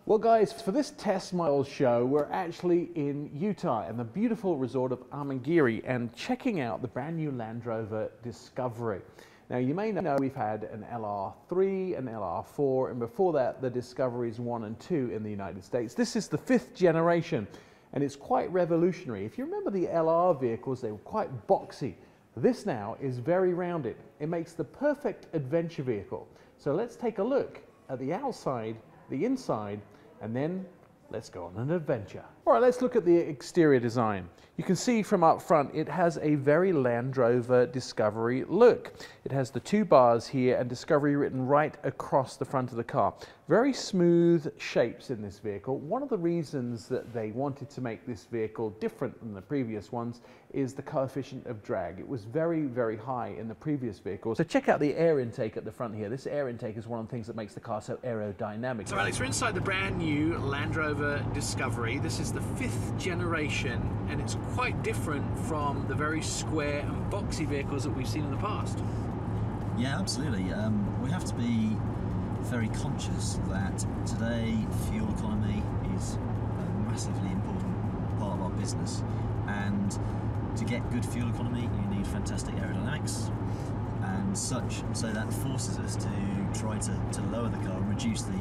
Well guys, for this test miles show, we're actually in Utah and the beautiful resort of Amangiri and checking out the brand new Land Rover Discovery. Now you may know we've had an LR3, an LR4, and before that the Discoveries 1 and 2 in the United States. This is the 5th generation and it's quite revolutionary. If you remember the LR vehicles, they were quite boxy. This now is very rounded. It makes the perfect adventure vehicle. So let's take a look at the outside, the inside, and then let's go on an adventure. All right, let's look at the exterior design. You can see from up front it has a very Land Rover Discovery look. It has the 2 bars here and Discovery written right across the front of the car. Very smooth shapes in this vehicle. One of the reasons that they wanted to make this vehicle different than the previous ones is the coefficient of drag. It was very, very high in the previous vehicles. So check out the air intake at the front here. This air intake is one of the things that makes the car so aerodynamic. So Alex, we're inside the brand new Land Rover Discovery. This is the 5th generation and it's quite different from the very square and boxy vehicles that we've seen in the past. Yeah, absolutely. We have to be very conscious that today fuel economy is a massively important part of our business, and to get good fuel economy you need fantastic aerodynamics and such, so that forces us to try to lower the car and reduce the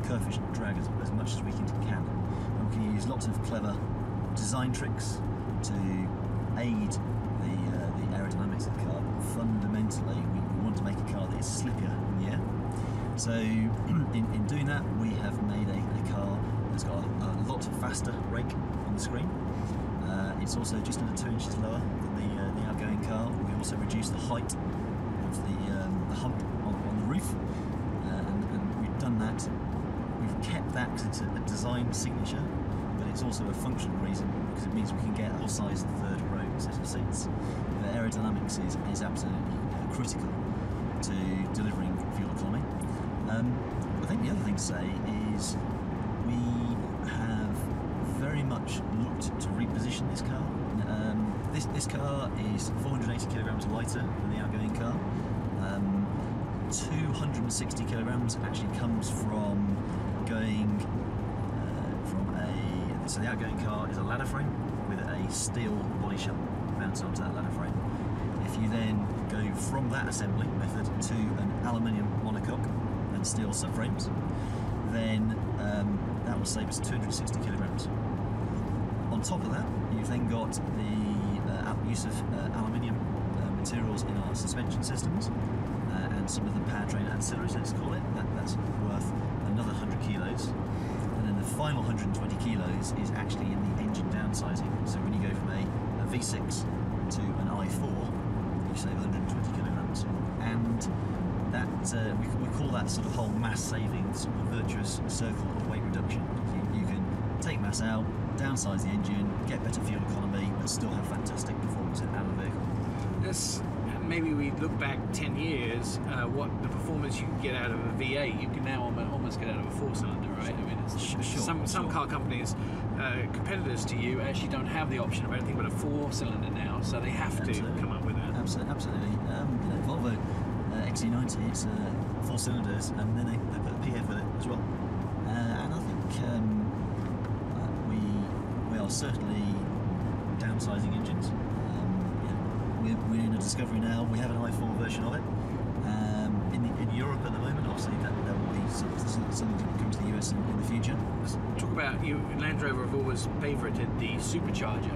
coefficient of drag as much as we can. And we can use lots of clever design tricks to aid the aerodynamics of the car, but fundamentally we want to make a car that is slicker in the air. So in doing that, we have made a car that's got a lot faster rake on the screen. It's also just under 2 inches lower than the outgoing car. We also reduced the height of the hump on the roof, and we've done that. We've kept that because it's a design signature, but it's also a functional reason because it means we can get a whole size 3rd row set of seats. The aerodynamics is absolutely critical to delivering fuel economy. I think the other thing to say is we have very much looked to reposition this car. This car is 480 kilograms lighter than the outgoing car. 260 kilograms actually comes from going so the outgoing car is a ladder frame with a steel body shell mounted onto that ladder frame. If you then go from that assembly method to an aluminium monocoque and steel subframes, then that will save us 260 kilograms. On top of that, you've then got the use of aluminium materials in our suspension systems and some of the powertrain ancillaries, let's call it. That's worth another 100 kilos. And then the final 120 kilos is actually in the engine downsizing. So when you go from a V6 to an i4, you save 120 kilograms. And that we call that sort of whole mass savings, sort of virtuous circle of weight reduction. You can take mass out, downsize the engine, get better fuel economy, but still have fantastic performance out of the vehicle. Yes, maybe we look back 10 years, what the performance you can get out of a V8, you can now almost get out of a 4-cylinder, right? I mean, some car companies, competitors to you, actually don't have the option of anything but a 4-cylinder now, so they have to come up with that. Absolutely. Volvo XC90, it's 4 cylinders, and then they put a PHEV with it as well. And I think we are certainly downsizing engines. We're in a Discovery now. We have an i4 version of it. In Europe at the moment, obviously that will be something to come to the US in the future. Let's talk about you. Land Rover have always favoured the supercharger,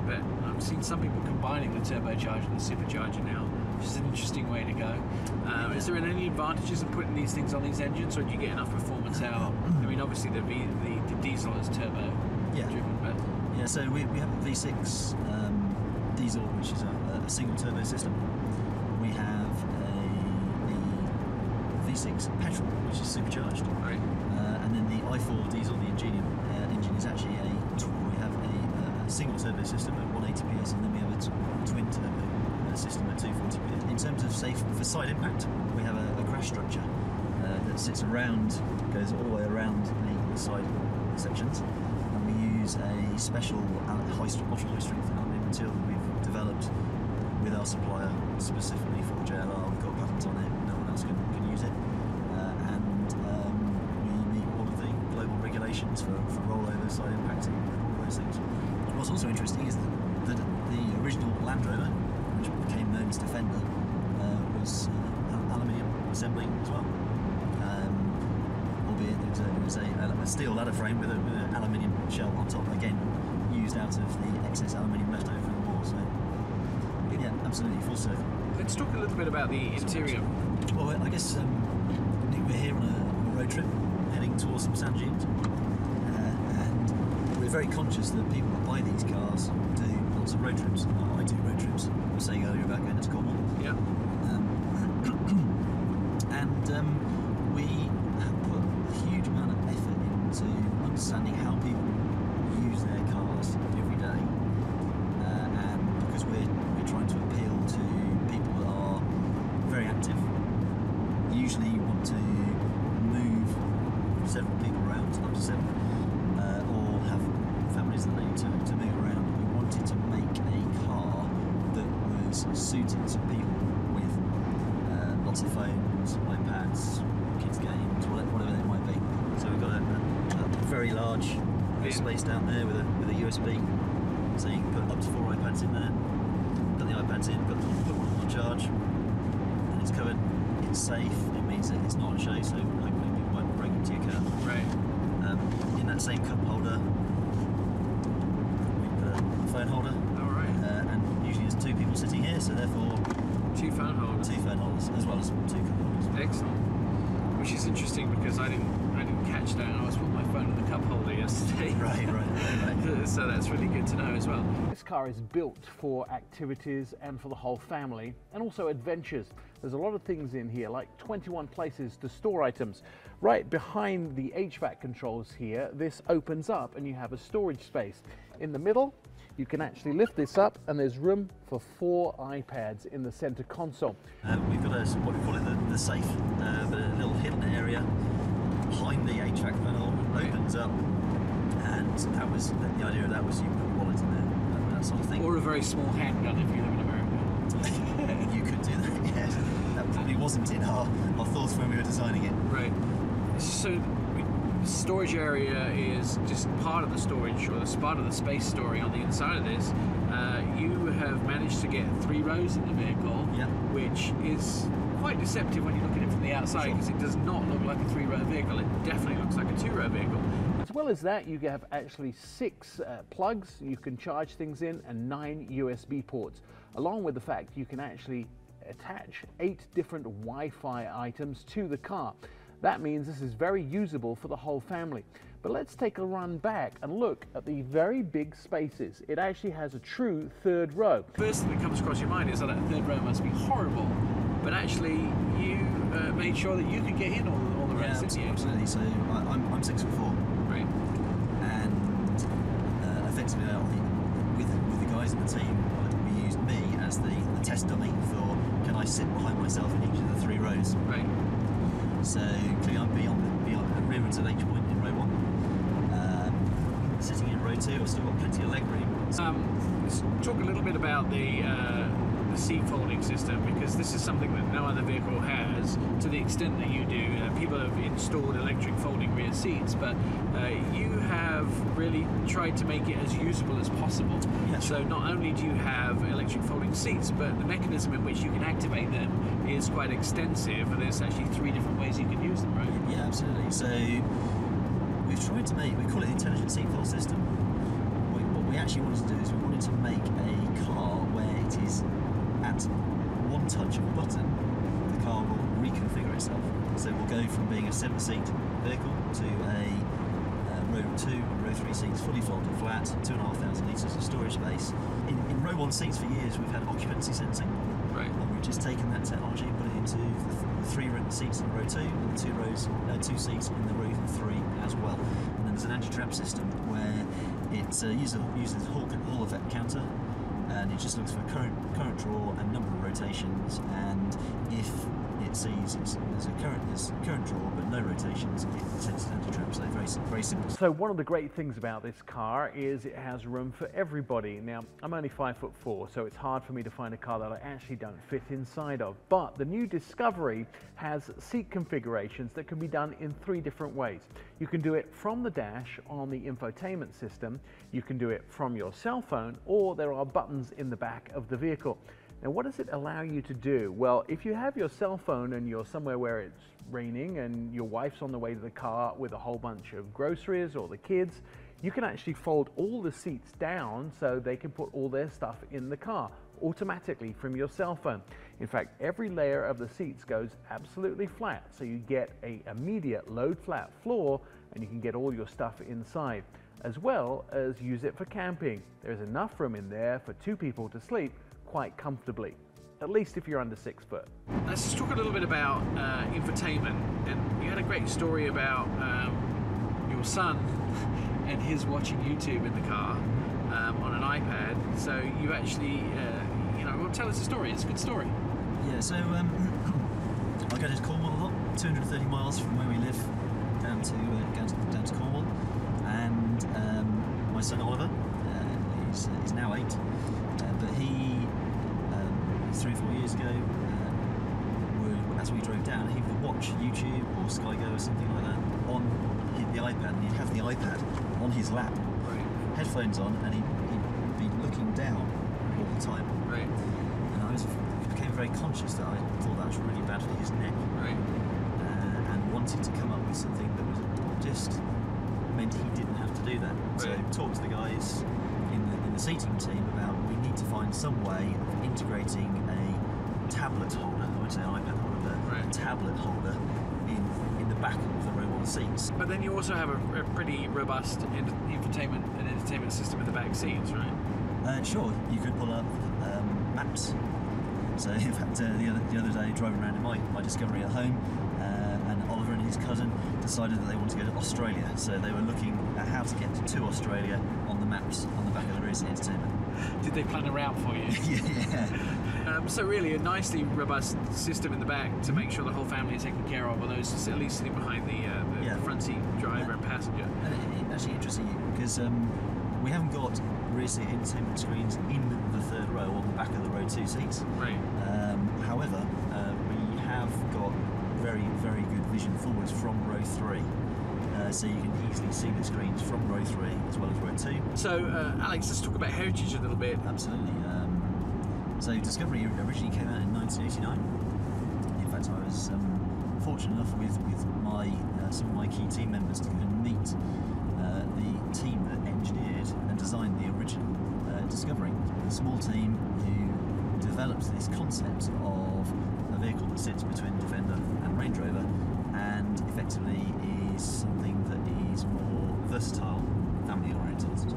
but I've seen some people combining the turbocharger and the supercharger now, which is an interesting way to go. Is there any advantages in putting these things on these engines, or do you get enough performance out? I mean, obviously the diesel is turbo driven, but yeah. So we have a V6 diesel, which is a single turbo system. We have a V6 petrol, which is supercharged, right. And then the i4 diesel, the engine is actually we have a single turbo system at 180 PS, and then we have a twin turbo system at 240 PS. In terms of for side impact, we have a crash structure that sits around, goes all the way around the side sections, and we use a special ultra high strength aluminium material that we've developed with our supplier specifically for JLR. We've got patents on it, no one else can use it, and we meet all of the conditions for rollover, side impacting, all those things. What's also interesting is that the original Land Rover, which became known as Defender, was aluminium assembly as well. Albeit it was a steel ladder frame with an aluminium shell on top, again used out of the excess aluminium left over from the war. So yeah, absolutely full circle. Let's talk a little bit about the interior. Well, I guess we're here on a road trip heading towards some sand dunes, and we're very conscious that people that buy these cars do lots of road trips. I do road trips. I was saying earlier about going to Cornwall. Yeah. And we have put a huge amount of effort into understanding how people use their cars every day, and because we're trying to appeal to people that are very active, usually want to move several people around, up to 7, or have families that they need to move around. We wanted to make a car that was suited to people with lots of phones, iPads, kids' games, whatever they might be. So we've got a very large space down there with a USB, so you can put up to 4 iPads in there. Put the iPads in, put one on charge, and it's covered. It's safe. It means that it's not on show, so hopefully people won't break into your car. Right. In that same cup holder, we put a phone holder. All right. And usually there's 2 people sitting here, so therefore 2 phone holders. 2 phone holders as well as 2 cup holders. Excellent. Which is interesting because I didn't catch that, and I was putting my phone in the cup holder yesterday. Right. So that's really good to know as well. This car is built for activities and for the whole family, and also adventures. There's a lot of things in here, like 21 places to store items. Right behind the HVAC controls here, this opens up and you have a storage space. In the middle, you can actually lift this up and there's room for 4 iPads in the center console. We've got what we call it the safe, but a little hidden area behind the HVAC panel, opens up, and that was the idea of that was you put your wallet in there, that sort of thing. Or a very small handgun if you live in America. You could do that, yes. That probably wasn't in our thoughts when we were designing it. Right. So the storage area is just part of the storage, or the part of the space story on the inside of this. You have managed to get 3 rows in the vehicle, Yeah. which is quite deceptive when you look at it from the outside, because it does not look like a 3-row vehicle. It definitely looks like a 2-row vehicle. As well as that, you have actually 6 plugs you can charge things in and 9 USB ports, along with the fact you can actually attach 8 different Wi-Fi items to the car. That means this is very usable for the whole family. But let's take a run back and look at the very big spaces. It actually has a true 3rd row. First thing that comes across your mind is that 3rd row must be horrible, but actually you made sure that you could get in all the rows, didn't you? Absolutely. So I'm 6'4". Right. And effectively with the guys in the team, we used me as the test dummy for can I sit behind myself in each of the 3 rows. Right. So clearly I'm beyond the rear ends of H point in row 1. Sitting in row 2, I've still got plenty of leg room. Let's talk a little bit about the seat folding system, because this is something that no other vehicle has to the extent that you do. People have installed electric folding rear seats, but you have really tried to make it as usable as possible. Yeah, so not only do you have electric folding seats, but the mechanism in which you can activate them is quite extensive, and there's actually 3 different ways you can use them, right? Yeah, absolutely. So we've tried to make, we call it the intelligent seat fold system. What we actually wanted to do is we wanted to make a car where it is at one touch of a button, the car will reconfigure itself. So we'll go from being a 7-seat vehicle to a row 2 and row 3 seats fully folded flat, 2,500 litres of storage space. In row 1 seats for years we've had occupancy sensing. Right. And we've just taken that technology and put it into the 3 seats in row 2 and the 2 seats in the row 3 as well. And then there's an anti-trap system where it uses a Hall effect counter, and it just looks for current draw and number of rotations, and if it sees there's current draw but no rotations. It sets it anti-tramp, so very simple. So one of the great things about this car is it has room for everybody. Now, I'm only 5'4", so it's hard for me to find a car that I actually don't fit inside of. But the new Discovery has seat configurations that can be done in 3 different ways. You can do it from the dash on the infotainment system, you can do it from your cell phone, or there are buttons in the back of the vehicle. Now, what does it allow you to do? Well, if you have your cell phone and you're somewhere where it's raining and your wife's on the way to the car with a whole bunch of groceries or the kids, you can actually fold all the seats down so they can put all their stuff in the car automatically from your cell phone. In fact, every layer of the seats goes absolutely flat, so you get an immediate load flat floor and you can get all your stuff inside, as well as use it for camping. There's enough room in there for 2 people to sleep quite comfortably, at least if you're under 6 foot. Let's just talk a little bit about infotainment. And you had a great story about your son and his watching YouTube in the car on an iPad. So you actually, well, tell us a story. It's a good story. Yeah, so I go to Cornwall a lot, 230 miles from where we live down to Cornwall, and my son Oliver is now 8, but he 3 or 4 years ago, as we drove down, he would watch YouTube or Sky Go or something like that on the iPad, and he'd have the iPad on his lap, headphones on, and he'd be looking down all the time. Right. And I became very conscious that I thought that was really bad for his neck, and wanted to come up with something that was just meant he didn't have to do that. So talked to the guys in the seating team about we need to find some way of integrating a tablet holder, I won't say an iPad holder, but a tablet holder in the back of the row of seats. But then you also have a pretty robust infotainment and entertainment system in the back seats, right? Sure, you could pull up maps. So in fact, the other day, driving around in my Discovery at home, and Oliver and his cousin decided that they wanted to go to Australia. So they were looking at how to get to Australia on the maps on the back of the rear seat entertainment. Did they plan a route for you? Yeah. So really a nicely robust system in the back to make sure the whole family is taken care of, or those at least sitting behind the front seat driver and passenger. And it actually interesting because we haven't got rear seat entertainment screens in the 3rd row on the back of the row 2 seats. Right. However, we have got very, very good vision forwards from row 3. So you can easily see the screens from row 3 as well as row 2. So Alex, let's talk about heritage a little bit. Absolutely. So Discovery originally came out in 1989. In fact, I was fortunate enough with some of my key team members to go and meet the team that engineered and designed the original Discovery. A small team who developed this concept of a vehicle that sits between Defender and Range Rover, and effectively is something that is more versatile, family oriented.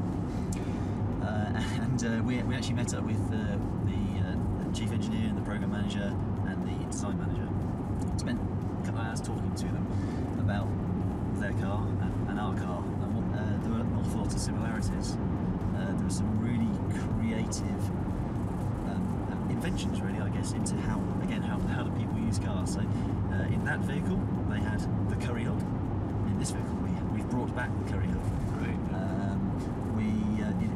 And we actually met up with the chief engineer, the program manager, and the design manager. Spent a couple of hours talking to them about their car and our car, and there were an awful lot of similarities. There were some really creative inventions, really, I guess, into how do people use cars. So in that vehicle they had the curry hook. In this vehicle we've brought back the curry hook. Right.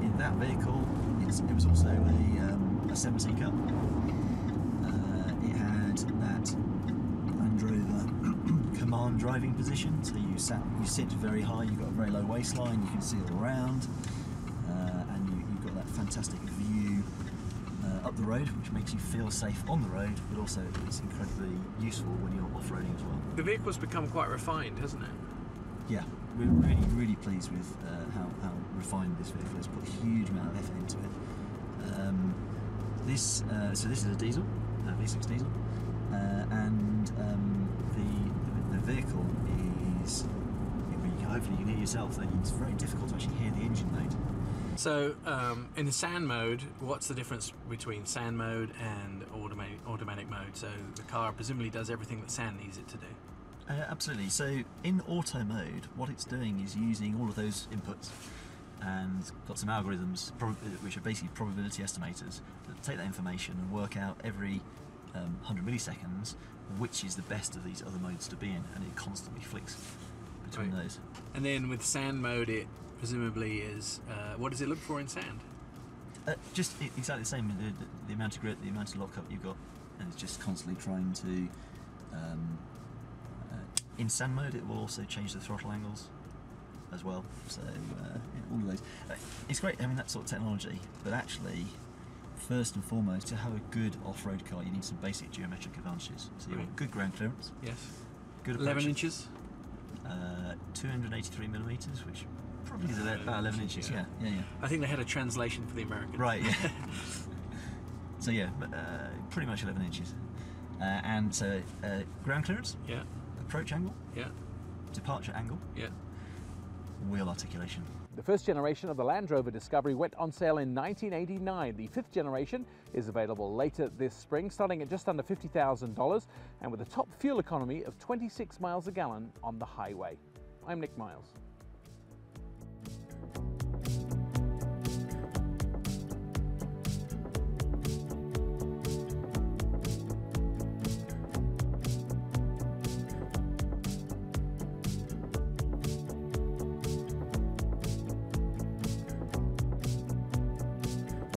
In that vehicle it was also a 7-seat cup. It had that Land Rover command driving position, so you sit very high, you've got a very low waistline, you can see all around, and you've got that fantastic view up the road, which makes you feel safe on the road, but also it's incredibly useful when you're off-roading as well. The vehicle's become quite refined, hasn't it? Yeah, we're really, really pleased with how refined this vehicle is. Put a huge amount of effort into it. So this is a diesel, V6 diesel, and the vehicle is. Hopefully you can hear yourself. It's very difficult to actually hear the engine note. So in the sand mode, what's the difference between sand mode and automatic mode? So the car presumably does everything that sand needs it to do. Absolutely. So in auto mode, what it's doing is using all of those inputs and got some algorithms which are basically probability estimators that take that information and work out every 100 milliseconds which is the best of these other modes to be in, and it constantly flicks between Right. those. And then with sand mode, it presumably is, what does it look for in sand? Just exactly the same. The amount of grip, the amount of lockup you've got, and it's just constantly trying to. In sand mode, it will also change the throttle angles as well. So all of those. It's great having that sort of technology, but actually, first and foremost, to have a good off-road car, you need some basic geometric advantages. So you want good ground clearance. Yes. Good 11 approach. inches? 283 millimeters, which probably is about 11 inches. Yeah. I think they had a translation for the Americans. Right. Yeah. So yeah, pretty much 11 inches. And so ground clearance, Yeah. approach angle, Yeah. departure angle, Yeah. wheel articulation. The first generation of the Land Rover Discovery went on sale in 1989. The fifth generation is available later this spring, starting at just under $50,000 and with a top fuel economy of 26 miles a gallon on the highway. I'm Nick Miles.